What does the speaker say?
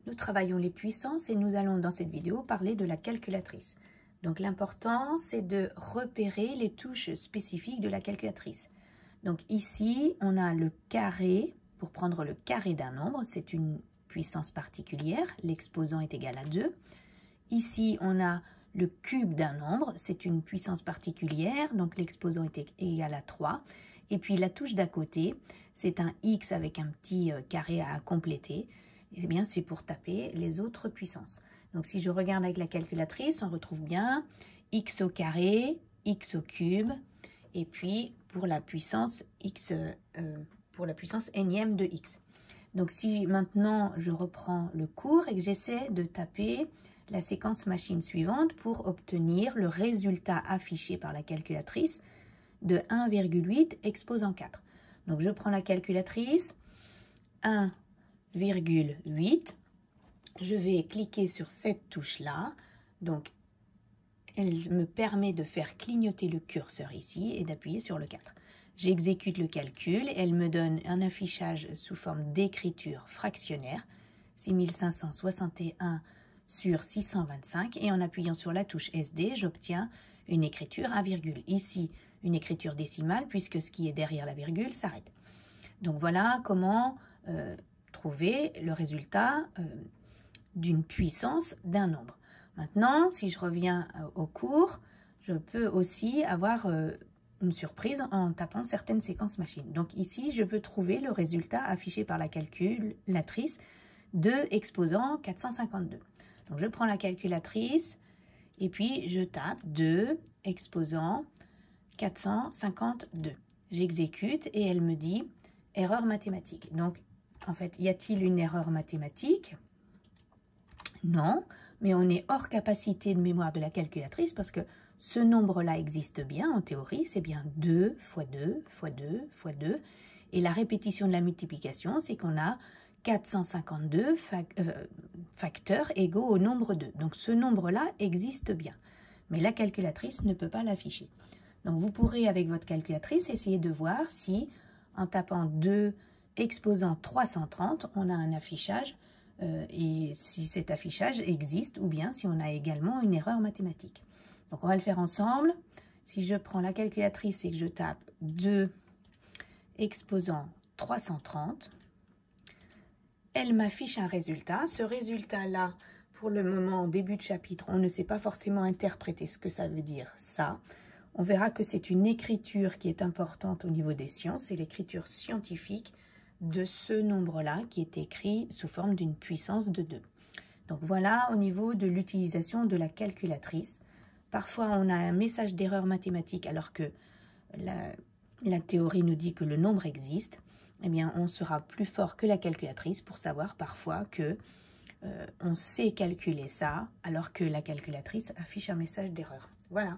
Nous travaillons les puissances et nous allons dans cette vidéo parler de la calculatrice. Donc l'important, c'est de repérer les touches spécifiques de la calculatrice. Donc ici, on a le carré, pour prendre le carré d'un nombre, c'est une puissance particulière, l'exposant est égal à 2. Ici, on a le cube d'un nombre, c'est une puissance particulière, donc l'exposant est égal à 3. Et puis la touche d'à côté, c'est un x avec un petit carré à compléter. Eh bien, c'est pour taper les autres puissances. Donc, si je regarde avec la calculatrice, on retrouve bien x au carré, x au cube, et puis pour la puissance x, pour la puissance énième de x. Donc, si maintenant je reprends le cours et que j'essaie de taper la séquence machine suivante pour obtenir le résultat affiché par la calculatrice de 1,8 exposant 4. Donc, je prends la calculatrice, 1,8, je vais cliquer sur cette touche-là, donc elle me permet de faire clignoter le curseur ici et d'appuyer sur le 4. J'exécute le calcul, elle me donne un affichage sous forme d'écriture fractionnaire, 6561 sur 625, et en appuyant sur la touche SD, j'obtiens une écriture à virgule. Ici, une écriture décimale, puisque ce qui est derrière la virgule s'arrête. Donc voilà comment trouver le résultat d'une puissance d'un nombre. Maintenant, si je reviens au cours, je peux aussi avoir une surprise en tapant certaines séquences machines. Donc ici, je veux trouver le résultat affiché par la calculatrice de exposant 452. Donc je prends la calculatrice et puis je tape 2 exposant 452. J'exécute et elle me dit erreur mathématique. Donc, en fait, y a-t-il une erreur mathématique? Non, mais on est hors capacité de mémoire de la calculatrice parce que ce nombre-là existe bien, en théorie, c'est bien 2 fois 2 fois 2 fois 2. Et la répétition de la multiplication, c'est qu'on a 452 facteurs égaux au nombre 2. Donc, ce nombre-là existe bien, mais la calculatrice ne peut pas l'afficher. Donc, vous pourrez, avec votre calculatrice, essayer de voir si, en tapant 2 exposant 330, on a un affichage et si cet affichage existe ou bien si on a également une erreur mathématique. Donc, on va le faire ensemble. Si je prends la calculatrice et que je tape 2 exposant 330, elle m'affiche un résultat. Ce résultat-là, pour le moment, au début de chapitre, on ne sait pas forcément interpréter ce que ça veut dire, ça. On verra que c'est une écriture qui est importante au niveau des sciences, c'est l'écriture scientifique de ce nombre-là qui est écrit sous forme d'une puissance de 2. Donc voilà au niveau de l'utilisation de la calculatrice. Parfois on a un message d'erreur mathématique alors que la théorie nous dit que le nombre existe. Eh bien on sera plus fort que la calculatrice pour savoir parfois que on sait calculer ça alors que la calculatrice affiche un message d'erreur. Voilà.